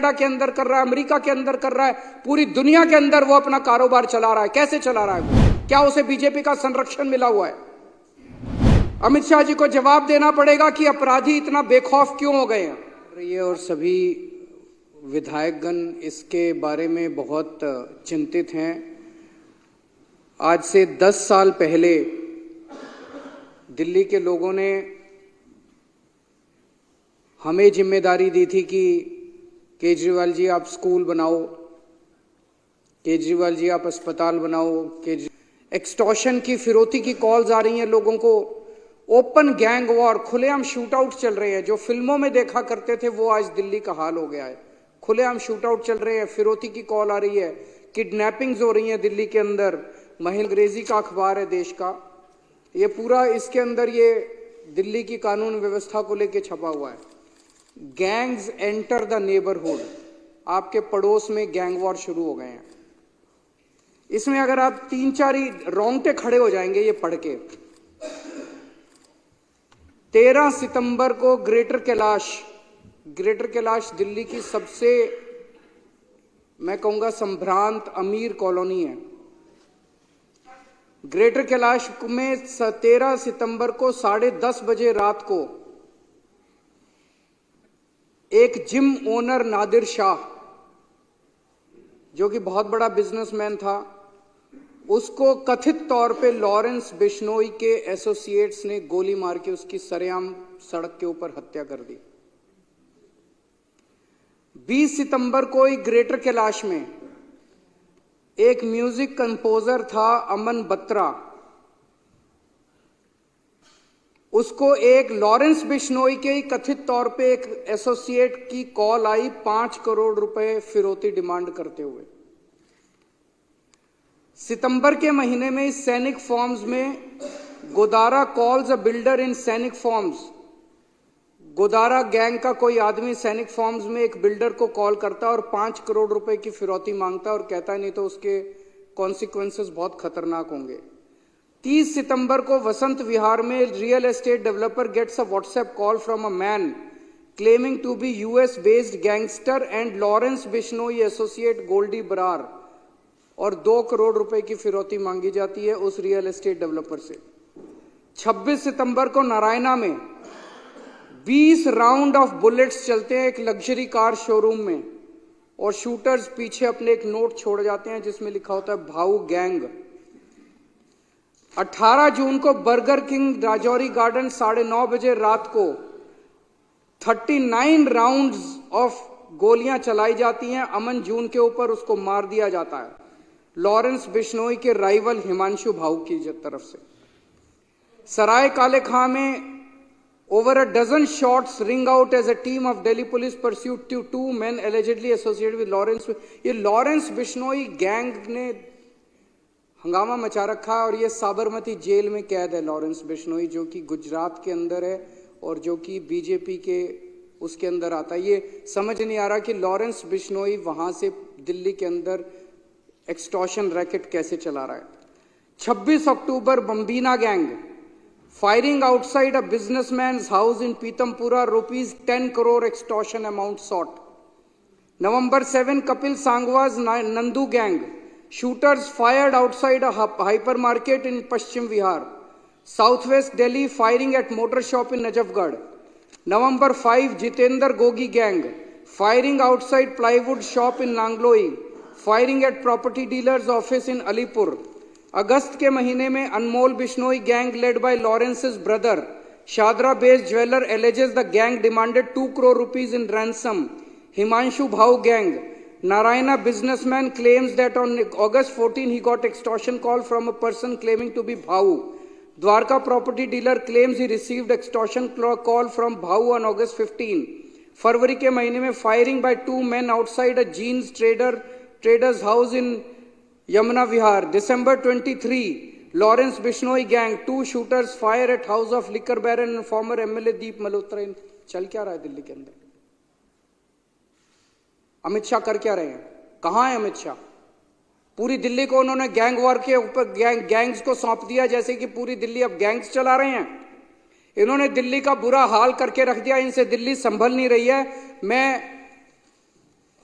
Canada के अंदर कर रहा है, अमेरिका के अंदर कर रहा है, पूरी दुनिया के अंदर वो अपना कारोबार चला रहा है। कैसे चला रहा है वो? क्या उसे बीजेपी का संरक्षण मिला हुआ है? अमित शाह जी को जवाब देना पड़ेगा कि अपराधी इतना बेखौफ क्यों हो गए हैं। और सभी विधायकगण इसके बारे में बहुत चिंतित हैं। आज से 10 साल पहले दिल्ली के लोगों ने हमें जिम्मेदारी दी थी कि केजरीवाल जी आप स्कूल बनाओ, केजरीवाल जी आप अस्पताल बनाओ। एक्सटॉर्शन की, फिरौती की कॉल्स आ रही हैं लोगों को। ओपन गैंग वॉर, खुलेआम शूटआउट चल रहे हैं। जो फिल्मों में देखा करते थे वो आज दिल्ली का हाल हो गया है। खुलेआम शूटआउट चल रहे हैं, फिरौती की कॉल आ रही है, किडनैपिंग्स हो रही हैं दिल्ली के अंदर। अंग्रेजी का अखबार है देश का, ये पूरा इसके अंदर ये दिल्ली की कानून व्यवस्था को लेकर छपा हुआ है। गैंग्स एंटर द नेबरहुड, आपके पड़ोस में गैंग वॉर शुरू हो गए हैं। इसमें अगर आप 3-4 ही रोंगटे खड़े हो जाएंगे ये पढ़ के। 13 सितंबर को ग्रेटर कैलाश दिल्ली की सबसे, मैं कहूंगा, संभ्रांत अमीर कॉलोनी है। ग्रेटर कैलाश में 13 सितंबर को 10:30 बजे रात को एक जिम ओनर नादिर शाह, जो कि बहुत बड़ा बिजनेसमैन था, उसको कथित तौर पे लॉरेंस बिश्नोई के एसोसिएट्स ने गोली मार के उसकी सरेआम सड़क के ऊपर हत्या कर दी। 20 सितंबर को ही ग्रेटर कैलाश में एक म्यूजिक कंपोजर था अमन बत्रा, उसको एक लॉरेंस बिश्नोई के ही कथित तौर पे एक एसोसिएट की कॉल आई 5 करोड़ रुपए फिरौती डिमांड करते हुए। सितंबर के महीने में इस सैनिक फॉर्म्स में गोदारा कॉल्स अ बिल्डर इन सैनिक फॉर्म्स, गोदारा गैंग का कोई आदमी सैनिक फॉर्म्स में एक बिल्डर को कॉल करता है और 5 करोड़ रुपए की फिरौती मांगता है और कहता है नहीं तो उसके कॉन्सिक्वेंसेस बहुत खतरनाक होंगे। 30 सितंबर को वसंत विहार में real estate developer gets a WhatsApp call from a man claiming to be US based gangster and Lawrence Bishnoi associate Goldie Brar, और 2 करोड़ रुपए की फिरौती मांगी जाती है उस रियल एस्टेट डेवलपर से। 26 सितंबर को नारायणा में 20 राउंड ऑफ बुलेट्स चलते हैं एक लग्जरी कार शोरूम में, और शूटर्स पीछे अपने एक नोट छोड़ जाते हैं जिसमें लिखा होता है भाऊ गैंग। 18 जून को बर्गर किंग राजौरी गार्डन 9:30 बजे रात को 39 राउंड्स ऑफ गोलियां चलाई जाती हैं अमन जून के ऊपर, उसको मार दिया जाता है लॉरेंस बिश्नोई के राइवल हिमांशु भाऊ की तरफ से। सराय काले खां में over a dozen shots ring out as a team of Delhi police pursued 2 men allegedly associated with Lawrence। ये लॉरेंस बिश्नोई गैंग ने हंगामा मचा रखा है और ये साबरमती जेल में कैद है लॉरेंस बिश्नोई, जो कि गुजरात के अंदर है और जो कि बीजेपी के उसके अंदर आता है। ये समझ नहीं आ रहा कि लॉरेंस बिश्नोई वहां से दिल्ली के अंदर एक्सटॉर्शन रैकेट कैसे चला रहा है। 26 अक्टूबर बम्बीना gang firing outside a businessman's house in Pitampura, ₹10 crore extortion amount sought। November 7, Kapil Sangwa's Nandu gang, shooters fired outside a hypermarket in Paschim Vihar। Southwest Delhi, firing at motor shop in Najafgarh। November 5, Jitendra Gogi gang, firing outside plywood shop in Nangloi, firing at property dealer's office in Alipur। अगस्त के महीने में Anmol Bishnoi gang led by Lawrence's brother Shahdara based jeweller alleges the gang demanded 2 crore rupees in ransom। Himanshu Bhau gang, Narayana businessman claims that on August 14 he got extortion call from a person claiming to be Bhau। Dwarka property dealer claims he received extortion call from Bhau on August 15। फरवरी के महीने में firing by 2 men outside a jeans trader's house in Yamuna Vihar। December 23, Lawrence Bishnoi gang, 2 shooters fire at house of liquor baron and former MLA Deep Malhotra। चल क्या रहा है दिल्ली के अंदर? अमित शाह कर क्या रहे हैं? कहां है अमित शाह? पूरी दिल्ली को उन्होंने गैंग वॉर के ऊपर गैंग्स को सौंप दिया, जैसे कि पूरी दिल्ली अब गैंग्स चला रहे हैं। इन्होंने दिल्ली का बुरा हाल करके रख दिया, इनसे दिल्ली संभल नहीं रही है। मैं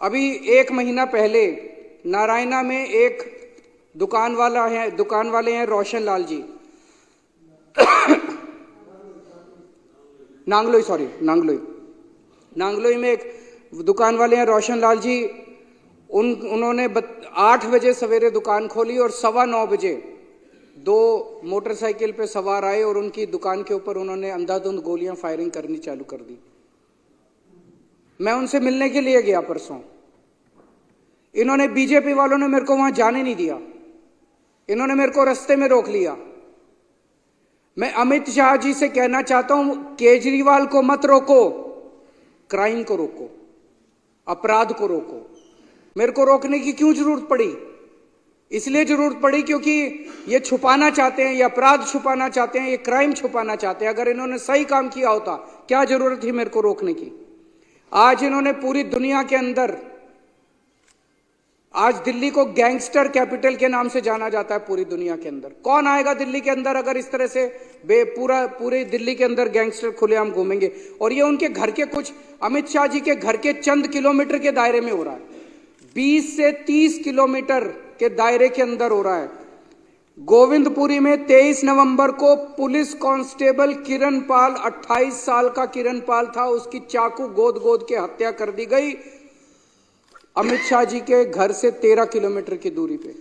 अभी 1 महीना पहले नारायणा में एक दुकान वाले हैं रोशन लाल जी, नांगलोई में एक दुकान वाले हैं रोशन लाल जी। उन्होंने 8 बजे सवेरे दुकान खोली और 9:15 बजे 2 मोटरसाइकिल पे सवार आए और उनकी दुकान के ऊपर उन्होंने अंधाधुंध गोलियां फायरिंग करनी चालू कर दी। मैं उनसे मिलने के लिए गया परसों। इन्होंने, बीजेपी वालों ने मेरे को वहां जाने नहीं दिया, इन्होंने मेरे को रास्ते में रोक लिया। मैं अमित शाह जी से कहना चाहता हूं, केजरीवाल को मत रोको, क्राइम को रोको, अपराध को रोको। मेरे को रोकने की क्यों जरूरत पड़ी? इसलिए जरूरत पड़ी क्योंकि ये छुपाना चाहते हैं, ये अपराध छुपाना चाहते हैं, ये क्राइम छुपाना चाहते हैं। अगर इन्होंने सही काम किया होता, क्या जरूरत थी मेरे को रोकने की? आज इन्होंने पूरी दुनिया के अंदर, आज दिल्ली को गैंगस्टर कैपिटल के नाम से जाना जाता है पूरी दुनिया के अंदर। कौन आएगा दिल्ली के अंदर अगर इस तरह से पूरे दिल्ली के अंदर गैंगस्टर खुलेआम घूमेंगे? और ये उनके घर के कुछ, अमित शाह जी के घर के चंद किलोमीटर के दायरे में हो रहा है, 20 से 30 किलोमीटर के दायरे के अंदर हो रहा है। गोविंदपुरी में 23 नवंबर को पुलिस कांस्टेबल किरण पाल, 28 साल का किरण पाल था, उसकी चाकू गोद गोद के हत्या कर दी गई अमित शाह जी के घर से 13 किलोमीटर की दूरी पे।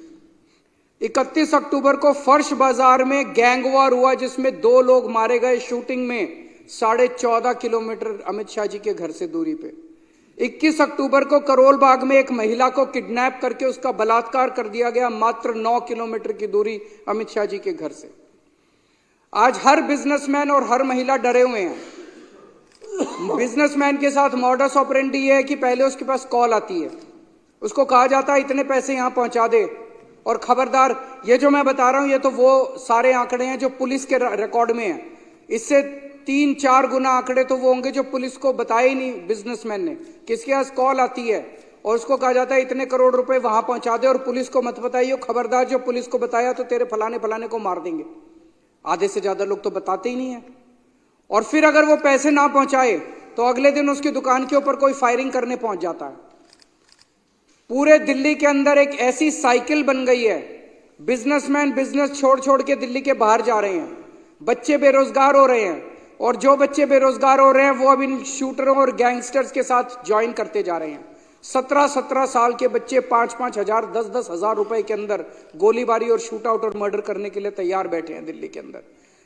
31 अक्टूबर को फर्श बाजार में गैंग वॉर हुआ जिसमें 2 लोग मारे गए शूटिंग में, 14.5 किलोमीटर अमित शाह जी के घर से दूरी पे। 21 अक्टूबर को करोल बाग में एक महिला को किडनैप करके उसका बलात्कार कर दिया गया, मात्र 9 किलोमीटर की दूरी अमित शाह जी के घर से। आज हर बिजनेसमैन और हर महिला डरे हुए हैं। बिजनेसमैन के साथ मॉडस ऑपरेंडी ये है कि पहले उसके पास कॉल आती है, उसको कहा जाता है इतने पैसे यहां पहुंचा दे, और खबरदार, ये जो मैं बता रहा हूं ये तो वो सारे आंकड़े हैं जो पुलिस के रिकॉर्ड में है। इससे 3-4 गुना आंकड़े तो वो होंगे जो पुलिस को बताए ही नहीं बिजनेसमैन ने। किसके पास कॉल आती है और उसको कहा जाता है इतने करोड़ रुपए वहां पहुंचा दे और पुलिस को मत बताइए, खबरदार जो पुलिस को बताया तो तेरे फलाने फलाने को मार देंगे। आधे से ज्यादा लोग तो बताते ही नहीं है। और फिर अगर वो पैसे ना पहुंचाए तो अगले दिन उसकी दुकान के ऊपर कोई फायरिंग करने पहुंच जाता है। पूरे दिल्ली के अंदर एक ऐसी साइकिल बन गई है, बिजनेसमैन बिजनेस छोड़ छोड़ के दिल्ली के बाहर जा रहे हैं, बच्चे बेरोजगार हो रहे हैं, और जो बच्चे बेरोजगार हो रहे हैं वो अब इन शूटरों और गैंगस्टर्स के साथ ज्वाइन करते जा रहे हैं। 17-17 साल के बच्चे 5-5 हजार 10-10 हजार रुपए के अंदर गोलीबारी और शूट आउट और मर्डर करने के लिए तैयार बैठे हैं दिल्ली के अंदर।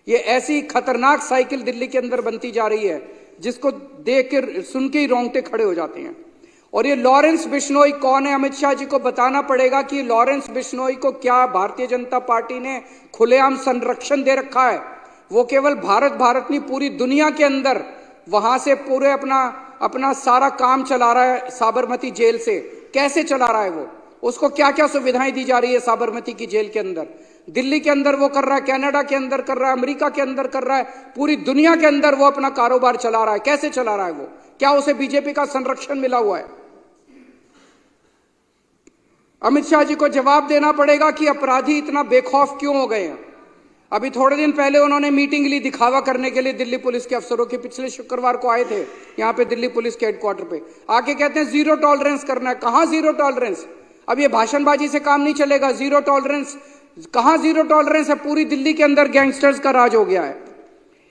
ये ऐसी खतरनाक साइकिल दिल्ली के अंदर बनती जा रही है जिसको देख के सुन के ही रोंगटे खड़े हो जाते हैं। और ये लॉरेंस बिश्नोई कौन है? अमित शाह जी को बताना पड़ेगा कि लॉरेंस बिश्नोई को क्या भारतीय जनता पार्टी ने खुलेआम संरक्षण दे रखा है। वो केवल भारत नहीं, पूरी दुनिया के अंदर वहां से पूरे अपना सारा काम चला रहा है साबरमती जेल से। कैसे चला रहा है वो? उसको क्या क्या सुविधाएं दी जा रही है साबरमती की जेल के अंदर? दिल्ली के अंदर वो कर रहा है, कनाडा के अंदर कर रहा है, अमेरिका के अंदर कर रहा है, पूरी दुनिया के अंदर वो अपना कारोबार चला रहा है। कैसे चला रहा है वो? क्या उसे बीजेपी का संरक्षण मिला हुआ है? अमित शाह जी को जवाब देना पड़ेगा कि अपराधी इतना बेखौफ क्यों हो गए हैं। अभी थोड़े दिन पहले उन्होंने मीटिंग ली दिखावा करने के लिए दिल्ली पुलिस के अफसरों की। पिछले शुक्रवार को आए थे यहां पे दिल्ली पुलिस के हेडक्वार्टर पे, आके कहते हैं जीरो टॉलरेंस करना है। कहां जीरो टॉलरेंस? अब ये भाषणबाजी से काम नहीं चलेगा। जीरो टॉलरेंस कहां? जीरो टॉलरेंस है। पूरी दिल्ली के अंदर गैंगस्टर्स का राज हो गया है।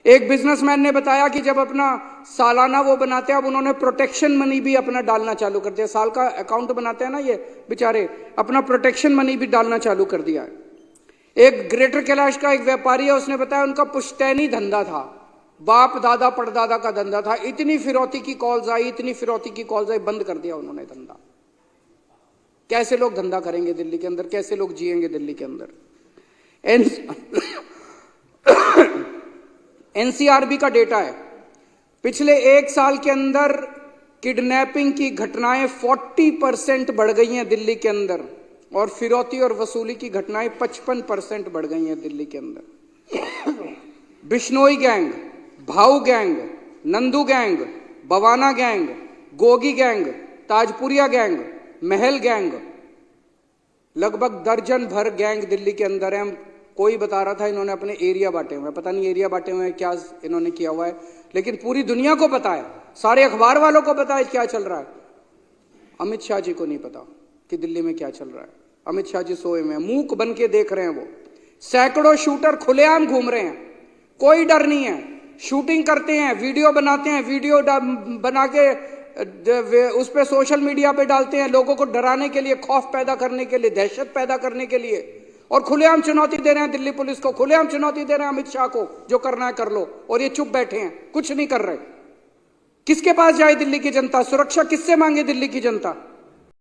एक बिजनेसमैन ने बताया कि जब अपना सालाना वो बनाते हैं, अब उन्होंने प्रोटेक्शन मनी भी अपना डालना चालू कर दिया। साल का अकाउंट बनाते हैं ना ये बेचारे, अपना प्रोटेक्शन मनी भी डालना चालू कर दिया है। एक ग्रेटर कैलाश का एक व्यापारी है, उसने बताया उनका पुश्तैनी धंधा था, बाप दादा परदादा का धंधा था। इतनी फिरौती की कॉल्स आई, इतनी फिरौती की कॉल्स आई, बंद कर दिया उन्होंने धंधा। कैसे लोग धंधा करेंगे दिल्ली के अंदर? कैसे लोग जिएंगे दिल्ली के अंदर? एनसीआरबी का डेटा है, पिछले 1 साल के अंदर किडनैपिंग की घटनाएं 40% बढ़ गई हैं दिल्ली के अंदर, और फिरौती और वसूली की घटनाएं 55% बढ़ गई हैं दिल्ली के अंदर। बिश्नोई गैंग, भाऊ gang, Nandu gang, Bawana gang, Gogi gang, Tajpuriya gang, महल गैंग, लगभग दर्जन भर गैंग दिल्ली के अंदर है। कोई बता रहा था इन्होंने अपने एरिया बांटे हुए हैं, पता नहीं एरिया बांटे हुए हैं क्या इन्होंने किया हुआ है, लेकिन पूरी दुनिया को पता है, सारे अखबार वालों को पता है क्या चल रहा है। अमित शाह जी को नहीं पता कि दिल्ली में क्या चल रहा है। अमित शाह जी सोए में मूक बन के देख रहे हैं। वो सैकड़ों शूटर खुलेआम घूम रहे हैं, कोई डर नहीं है, शूटिंग करते हैं, वीडियो बनाते हैं, वीडियो बना के उस पे सोशल मीडिया पे डालते हैं, लोगों को डराने के लिए, खौफ पैदा करने के लिए, दहशत पैदा करने के लिए, और खुलेआम चुनौती दे रहे हैं दिल्ली पुलिस को, खुलेआम चुनौती दे रहे हैं अमित शाह को, जो करना है कर लो, और ये चुप बैठे हैं, कुछ नहीं कर रहे। किसके पास जाए दिल्ली की जनता? सुरक्षा किससे मांगे दिल्ली की जनता?